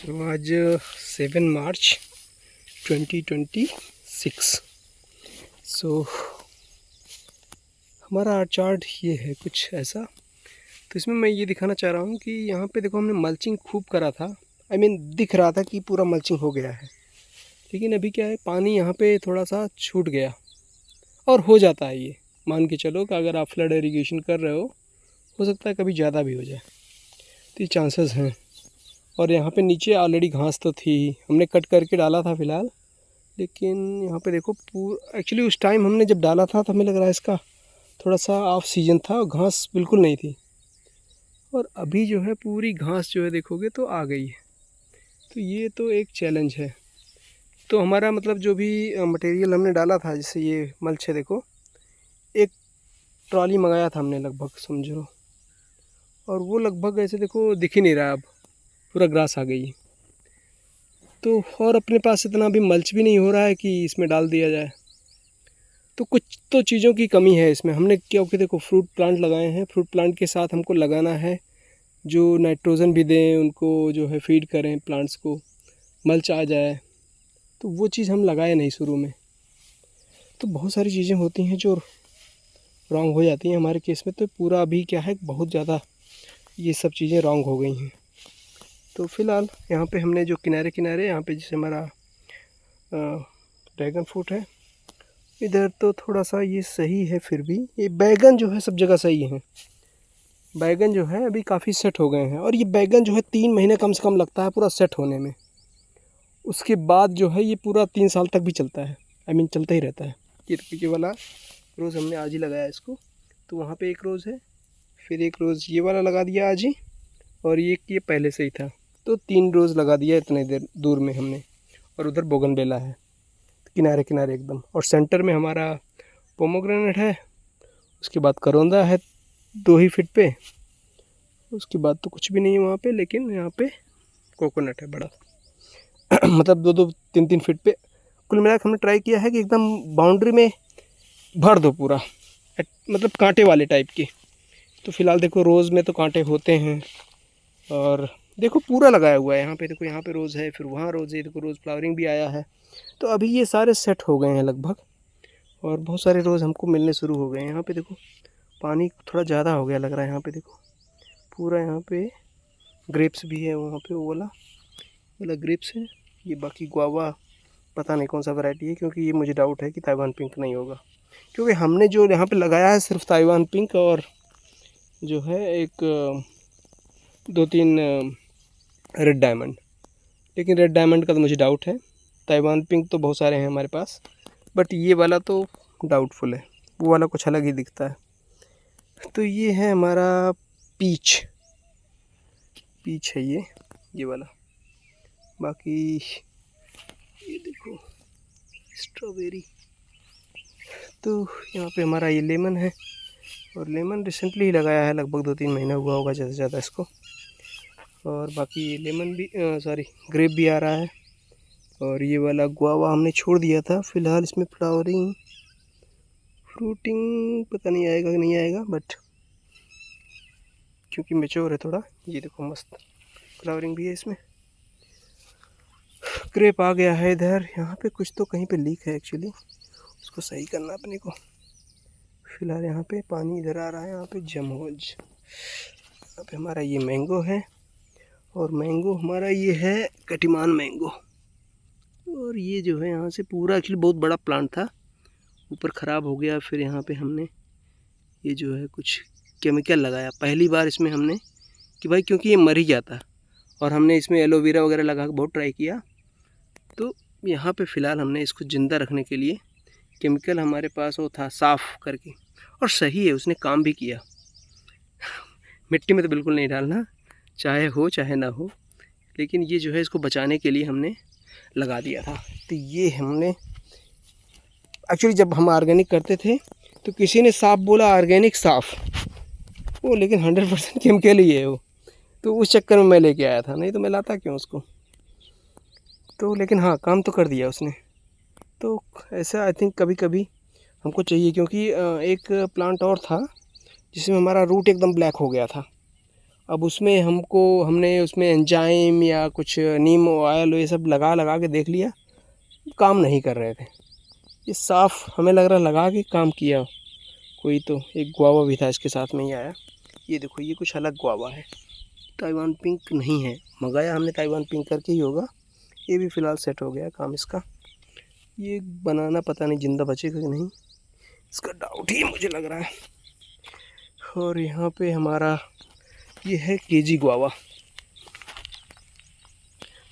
सो आज 7 मार्च 2026। सो हमारा art chart ये है कुछ ऐसा। तो इसमें मैं ये दिखाना चाह रहा हूँ कि यहाँ पे देखो हमने मल्चिंग खूब करा था। दिख रहा था कि पूरा मल्चिंग हो गया है, लेकिन अभी क्या है, पानी यहाँ पे थोड़ा सा छूट गया और हो जाता है। ये मान के चलो कि अगर आप फ्लड इरिगेशन कर रहे हो सकता है कभी ज़्यादा भी हो जाए, तो ये चांसेस हैं। और यहाँ पे नीचे ऑलरेडी घास तो थी, हमने कट करके डाला था फ़िलहाल, लेकिन यहाँ पे देखो एक्चुअली उस टाइम हमने जब डाला था तो हमें लग रहा है इसका थोड़ा सा ऑफ सीजन था और घास बिल्कुल नहीं थी। और अभी जो है पूरी घास जो है देखोगे तो आ गई है। तो ये तो एक चैलेंज है। तो हमारा मतलब जो भी मटेरियल हमने डाला था, जैसे ये मल्च है, देखो एक ट्रॉली मंगाया था हमने लगभग, समझो, और वो लगभग ऐसे देखो दिख ही नहीं रहा, अब पूरा ग्रास आ गई। तो और अपने पास इतना भी मल्च भी नहीं हो रहा है कि इसमें डाल दिया जाए। तो कुछ तो चीज़ों की कमी है इसमें। हमने क्योंकि देखो फ्रूट प्लांट लगाए हैं, फ्रूट प्लांट के साथ हमको लगाना है जो नाइट्रोजन भी दें, उनको जो है फीड करें प्लांट्स को, मल्च आ जाए। तो वो चीज़ हम लगाए नहीं शुरू में। तो बहुत सारी चीज़ें होती हैं जो रॉन्ग हो जाती हैं हमारे केस में। तो पूरा अभी क्या है, बहुत ज़्यादा ये सब चीज़ें रॉन्ग हो गई हैं। तो फ़िलहाल यहाँ पे हमने जो किनारे किनारे यहाँ पे जैसे हमारा ड्रैगन फ्रूट है, इधर तो थोड़ा सा ये सही है। फिर भी ये बैगन जो है सब जगह सही है। बैगन जो है अभी काफ़ी सेट हो गए हैं, और ये बैगन जो है 3 महीने कम से कम लगता है पूरा सेट होने में। उसके बाद जो है ये पूरा 3 साल तक भी चलता है, चलता ही रहता है। ये वाला रोज़ हमने आज ही लगाया इसको, तो वहाँ पे एक रोज़ है, फिर एक रोज़ ये वाला लगा दिया आज ही, और ये पहले से ही था, तो 3 रोज़ लगा दिया इतने देर दूर में हमने। और उधर बोगनवेला है किनारे किनारे एकदम, और सेंटर में हमारा पोमोग्रेनेट है। उसके बाद करोंदा है 2 ही फीट पे, उसके बाद तो कुछ भी नहीं है वहाँ पे। लेकिन यहाँ पे कोकोनट है बड़ा मतलब 2-2 3-3 फीट पे। कुल मिलाकर हमने ट्राई किया है कि एकदम बाउंड्री में भर दो पूरा, मतलब कांटे वाले टाइप के। तो फिलहाल देखो रोज़ में तो कांटे होते हैं, और देखो पूरा लगाया हुआ है यहाँ पे। देखो यहाँ पे रोज़ है, फिर वहाँ रोज़ है, देखो रोज़ फ्लावरिंग भी आया है। तो अभी ये सारे सेट हो गए हैं लगभग, और बहुत सारे रोज़ हमको मिलने शुरू हो गए हैं। यहाँ पे देखो पानी थोड़ा ज़्यादा हो गया लग रहा है। यहाँ पे देखो पूरा, यहाँ पे ग्रेप्स भी है, वहाँ पे वो वाला ग्रेप्स है। ये बाकी गुआवा पता नहीं कौन सा वैरायटी है, क्योंकि ये मुझे डाउट है कि ताइवान पिंक नहीं होगा, क्योंकि हमने जो यहाँ पे लगाया है सिर्फ ताइवान पिंक और जो है एक 2-3 रेड डायमंड। लेकिन रेड डायमंड का तो मुझे डाउट है। ताइवान पिंक तो बहुत सारे हैं हमारे पास, बट ये वाला तो डाउटफुल है, वो वाला कुछ अलग ही दिखता है। तो ये है हमारा पीच है ये वाला। बाकी ये देखो स्ट्रॉबेरी। तो यहाँ पे हमारा ये लेमन है, और लेमन रिसेंटली ही लगाया है, लगभग 2-3 महीना हुआ होगा ज़्यादा से ज़्यादा इसको। और बाकी ये लेमन भी ग्रेप भी आ रहा है। और ये वाला गुआवा हमने छोड़ दिया था। फ़िलहाल इसमें फ्लावरिंग फ्रूटिंग पता नहीं आएगा कि नहीं आएगा, बट क्योंकि मैच्योर है थोड़ा। ये देखो मस्त फ्लावरिंग भी है इसमें। ग्रेप आ गया है इधर। यहाँ पे कुछ तो कहीं पे लीक है एक्चुअली, उसको सही करना अपने को। फ़िलहाल यहाँ पे पानी इधर आ रहा है, यहाँ पे जमोज। यहाँ पे हमारा ये मैंगो है, और मैंगो हमारा ये है कटिमान मैंगो। और ये जो है यहाँ से पूरा एक्चुअली बहुत बड़ा प्लांट था, ऊपर ख़राब हो गया। फिर यहाँ पे हमने ये जो है कुछ केमिकल लगाया पहली बार इसमें हमने, कि भाई क्योंकि ये मर ही जाता, और हमने इसमें एलोवेरा वगैरह लगा के बहुत ट्राई किया। तो यहाँ पे फ़िलहाल हमने इसको ज़िंदा रखने के लिए केमिकल हमारे पास वो था साफ़ करके, और सही है, उसने काम भी किया। मिट्टी में तो बिल्कुल नहीं डालना, चाहे हो चाहे ना हो, लेकिन ये जो है इसको बचाने के लिए हमने लगा दिया था। तो ये हमने एक्चुअली जब हम ऑर्गेनिक करते थे तो किसी ने साफ बोला, ऑर्गेनिक साफ़, वो लेकिन 100% केमिकल ही है वो। तो उस चक्कर में मैं लेके आया था, नहीं तो मैं लाता क्यों उसको। तो लेकिन हाँ, काम तो कर दिया उसने। तो ऐसा आई थिंक कभी कभी हमको चाहिए, क्योंकि एक प्लांट और था जिसमें हमारा रूट एकदम ब्लैक हो गया था, अब उसमें हमने उसमें एंजाइम या कुछ नीम ऑयल ये सब लगा लगा के देख लिया, काम नहीं कर रहे थे। ये साफ हमें लग रहा लगा के काम किया कोई। तो एक गुआवा भी था इसके साथ में ही आया। ये देखो, ये कुछ अलग गुआवा है, ताइवान पिंक नहीं है। मंगाया हमने ताइवान पिंक करके ही होगा। ये भी फ़िलहाल सेट हो गया काम इसका। ये बनाना पता नहीं ज़िंदा बचेगा कि नहीं, इसका डाउट ही मुझे लग रहा है। और यहाँ पे हमारा ये है केजी गुआवा।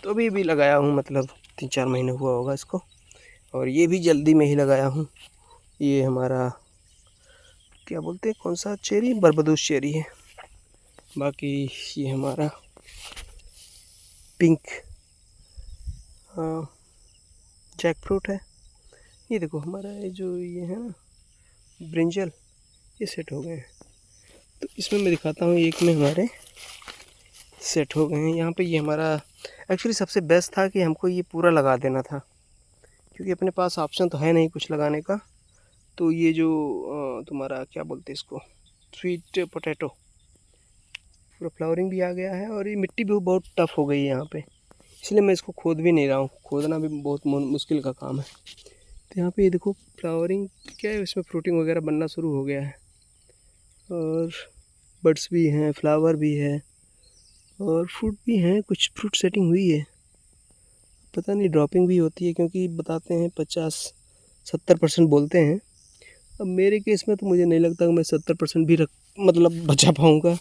तो अभी लगाया हूँ, मतलब 3-4 महीने हुआ होगा इसको। और ये भी जल्दी में ही लगाया हूँ। ये हमारा क्या बोलते हैं, कौन सा चेरी, बरबदूस चेरी है। बाकी ये हमारा पिंक जैक फ्रूट है। ये देखो हमारा ये है ना ब्रिंजल, ये सेट हो गए हैं। तो इसमें मैं दिखाता हूँ, एक में हमारे सेट हो गए हैं। यहाँ पे ये हमारा एक्चुअली सबसे बेस्ट था कि हमको ये पूरा लगा देना था, क्योंकि अपने पास ऑप्शन तो है नहीं कुछ लगाने का। तो ये जो तुम्हारा क्या बोलते हैं इसको, स्वीट पोटैटो, पूरा फ्लावरिंग भी आ गया है। और ये मिट्टी भी बहुत टफ़ हो गई है यहाँ पे, इसलिए मैं इसको खोद भी नहीं रहा हूँ। खोदना भी बहुत मुश्किल का काम है। तो यहाँ पे ये देखो फ्लावरिंग क्या है, इसमें फ्रूटिंग वगैरह बनना शुरू हो गया है। और बड्स भी हैं, फ्लावर भी है, और फ्रूट भी हैं। कुछ फ्रूट सेटिंग हुई है, पता नहीं ड्रॉपिंग भी होती है, क्योंकि बताते हैं 50-70% बोलते हैं। अब मेरे केस में तो मुझे नहीं लगता कि मैं 70% भी मतलब बचा पाऊँगा,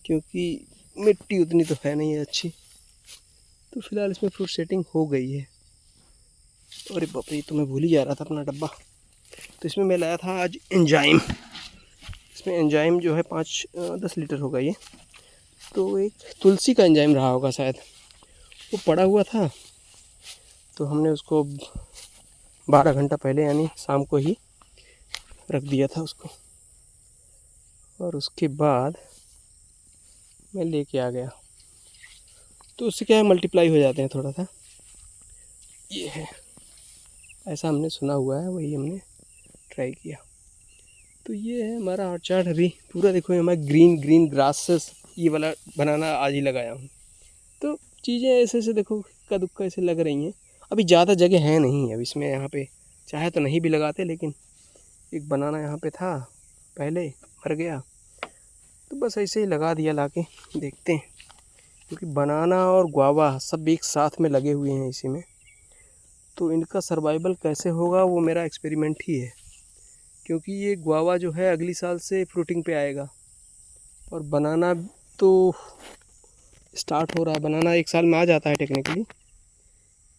क्योंकि मिट्टी उतनी तो है नहीं है अच्छी। तो फिलहाल इसमें फ्रूट सेटिंग हो गई है। अरे बाप रे, तो मैं भूल ही जा रहा था अपना डब्बा। तो इसमें मैं लाया था आज एंजाइम। इसमें एंजाइम जो है 5-10 लीटर होगा ये। तो एक तुलसी का एंजाइम रहा होगा शायद, वो पड़ा हुआ था। तो हमने उसको 12 घंटा पहले यानी शाम को ही रख दिया था उसको, और उसके बाद मैं लेके आ गया। तो उससे क्या है, मल्टीप्लाई हो जाते हैं थोड़ा सा। ये है, ऐसा हमने सुना हुआ है, वही हमने ट्राई किया। तो ये है हमारा ऑर्चार्ड। अभी पूरा देखो हमारा ग्रीन ग्रीन ग्रासेस, ये वाला बनाना आज ही लगाया हूँ। तो चीज़ें ऐसे ऐसे देखो इक्का दुक्का ऐसे लग रही हैं। अभी ज़्यादा जगह है नहीं अब इसमें, यहाँ पे चाहे तो नहीं भी लगाते, लेकिन एक बनाना यहाँ पे था पहले, मर गया, तो बस ऐसे ही लगा दिया लाके। देखते हैं, क्योंकि बनाना और गुआवा सब एक साथ में लगे हुए हैं इसी में। तो इनका सर्वाइवल कैसे होगा वो मेरा एक्सपेरिमेंट ही है, क्योंकि ये गुआवा जो है अगली साल से फ्रूटिंग पे आएगा, और बनाना तो स्टार्ट हो रहा है। बनाना 1 साल में आ जाता है टेक्निकली।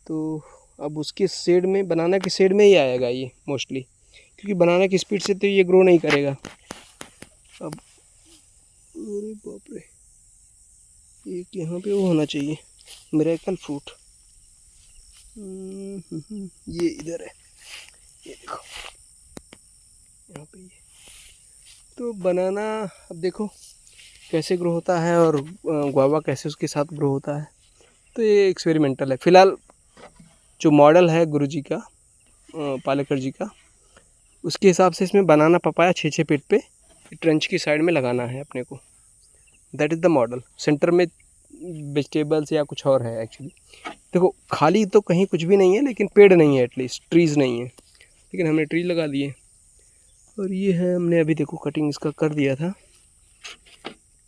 तो अब उसके शेड में, बनाना के शेड में ही आएगा ये मोस्टली, क्योंकि बनाना की स्पीड से तो ये ग्रो नहीं करेगा। अब अरे बाप रे, एक यहाँ पे वो होना चाहिए मिरेकल फ्रूट। ये इधर है, ये देखो यहाँ पे ये। तो बनाना अब देखो कैसे ग्रो होता है, और गुआवा कैसे उसके साथ ग्रो होता है। तो ये एक्सपेरिमेंटल है फ़िलहाल। जो मॉडल है गुरुजी का, पालेकर जी का, उसके हिसाब से इसमें बनाना पपाया 6-6 फीट पे ट्रंच की साइड में लगाना है अपने को। That is the model. Centre में वेजिटेबल्स या कुछ और है एक्चुअली। देखो खाली तो कहीं कुछ भी नहीं है, लेकिन पेड़ नहीं है, एटलीस्ट ट्रीज़ नहीं है, लेकिन हमने ट्री लगा दिए। और ये है, हमने अभी देखो कटिंग इसका कर दिया था।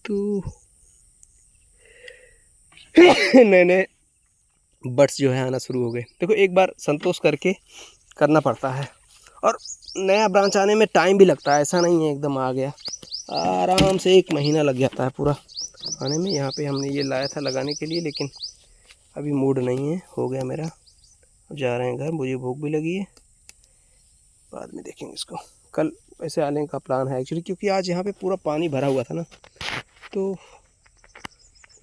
तो नए नए बर्ड्स जो है आना शुरू हो गए। देखो एक बार संतोष करके करना पड़ता है, और नया ब्रांच आने में टाइम भी लगता है, ऐसा नहीं है एकदम आ गया। आराम से 1 महीना लग जाता है पूरा आने में। यहाँ पे हमने ये लाया था लगाने के लिए, लेकिन अभी मूड नहीं है, हो गया मेरा। अब जा रहे हैं घर, मुझे भूख भी लगी है, बाद में देखेंगे इसको। कल ऐसे आने का प्लान है एक्चुअली, क्योंकि आज यहाँ पे पूरा पानी भरा हुआ था ना, तो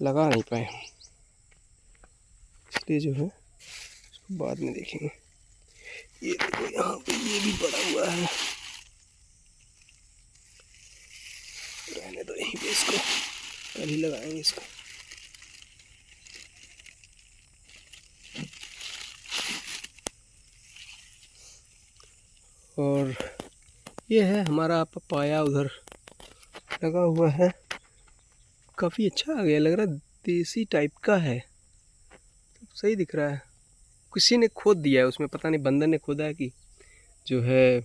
लगा नहीं पाए, इसलिए जो है इसको बाद में देखेंगे। ये देखो यहाँ पे ये भी पड़ा हुआ है, रहने दो यहीं पे, इसको कल ही लगाएंगे इसको। और ये है हमारा पपाया उधर लगा हुआ है। काफ़ी अच्छा आ गया, लग रहा है देसी टाइप का है, सही दिख रहा है। किसी ने खोद दिया है उसमें, पता नहीं बंदर ने खोदा है कि जो है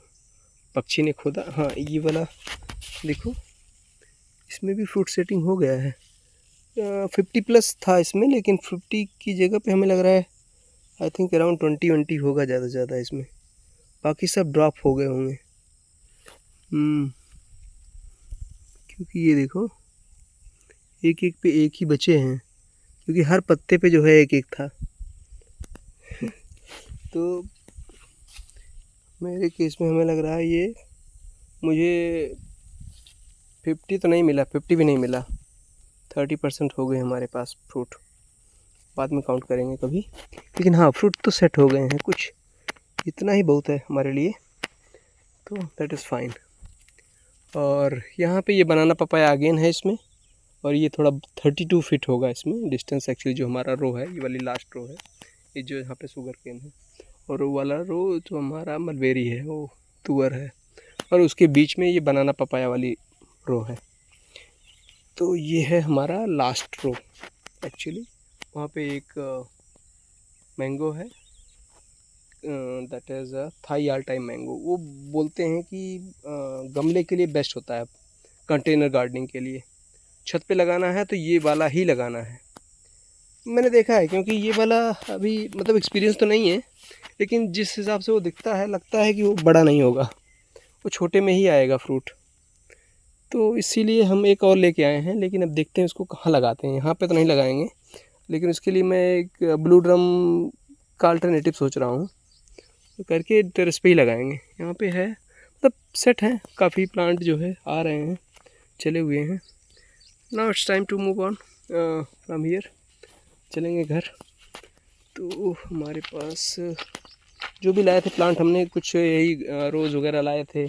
पक्षी ने खोदा। हाँ ये वाला देखो, इसमें भी फ्रूट सेटिंग हो गया है। 50+ था इसमें, लेकिन 50 की जगह पे हमें लग रहा है आई थिंक अराउंड 20 होगा ज़्यादा से ज़्यादा इसमें। बाकी सब ड्रॉप हो गए होंगे। क्योंकि ये देखो एक एक पे एक ही बचे हैं, क्योंकि हर पत्ते पे जो है एक एक था। तो मेरे केस में हमें लग रहा है ये मुझे 50 तो नहीं मिला, 50 भी नहीं मिला, 30% हो गए हमारे पास फ्रूट। बाद में काउंट करेंगे कभी, लेकिन हाँ फ्रूट तो सेट हो गए हैं कुछ, इतना ही बहुत है हमारे लिए, तो दैट इज़ फाइन। और यहाँ पे ये बनाना पपाया अगेन है इसमें, और ये थोड़ा 32 फीट होगा इसमें डिस्टेंस। एक्चुअली जो हमारा रो है, ये वाली लास्ट रो है, ये जो यहाँ पे शुगर केन है, और वो वाला रो जो हमारा मलबेरी है वो तुअर है, और उसके बीच में ये बनाना पपाया वाली रो है। तो ये है हमारा लास्ट रो। एक्चुअली वहाँ पे एक मैंगो है, that is Thai all time mango. वो बोलते हैं कि गमले के लिए बेस्ट होता है, कंटेनर गार्डनिंग के लिए। छत पे लगाना है तो ये वाला ही लगाना है, मैंने देखा है। क्योंकि ये वाला अभी मतलब एक्सपीरियंस तो नहीं है, लेकिन जिस हिसाब से वो दिखता है लगता है कि वो बड़ा नहीं होगा, वो छोटे में ही आएगा फ्रूट। तो इसीलिए हम एक और लेके आए हैं, लेकिन अब देखते हैं उसको कहाँ लगाते हैं। यहाँ पे तो नहीं लगाएंगे, लेकिन उसके लिए मैं एक ब्लू ड्रम का अल्टरनेटिव सोच रहा हूँ, तो करके टेरेस पे ही लगाएंगे। यहाँ पे है मतलब सेट है, काफ़ी प्लांट जो है आ रहे हैं, चले हुए हैं। Now it's time to move on from here, चलेंगे घर। तो हमारे पास जो भी लाए थे प्लांट, हमने कुछ यही रोज़ वगैरह लाए थे,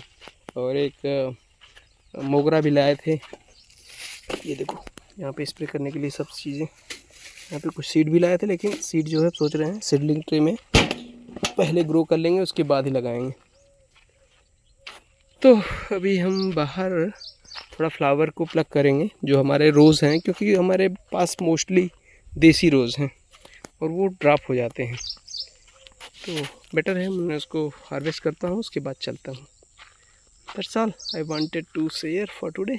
और एक मोगरा भी लाए थे। ये देखो यहाँ पे स्प्रे करने के लिए सब चीज़ें। यहाँ पे कुछ सीड भी लाए थे, लेकिन सीड जो है सोच रहे हैं सीडलिंग ट्रे में पहले ग्रो कर लेंगे, उसके बाद ही लगाएंगे। तो अभी हम बाहर थोड़ा फ्लावर को प्लग करेंगे, जो हमारे रोज़ हैं, क्योंकि हमारे पास मोस्टली देसी रोज़ हैं और वो ड्रॉप हो जाते हैं। तो बेटर है मैं उसको हार्वेस्ट करता हूँ, उसके बाद चलता हूँ। That's all I wanted to share for today.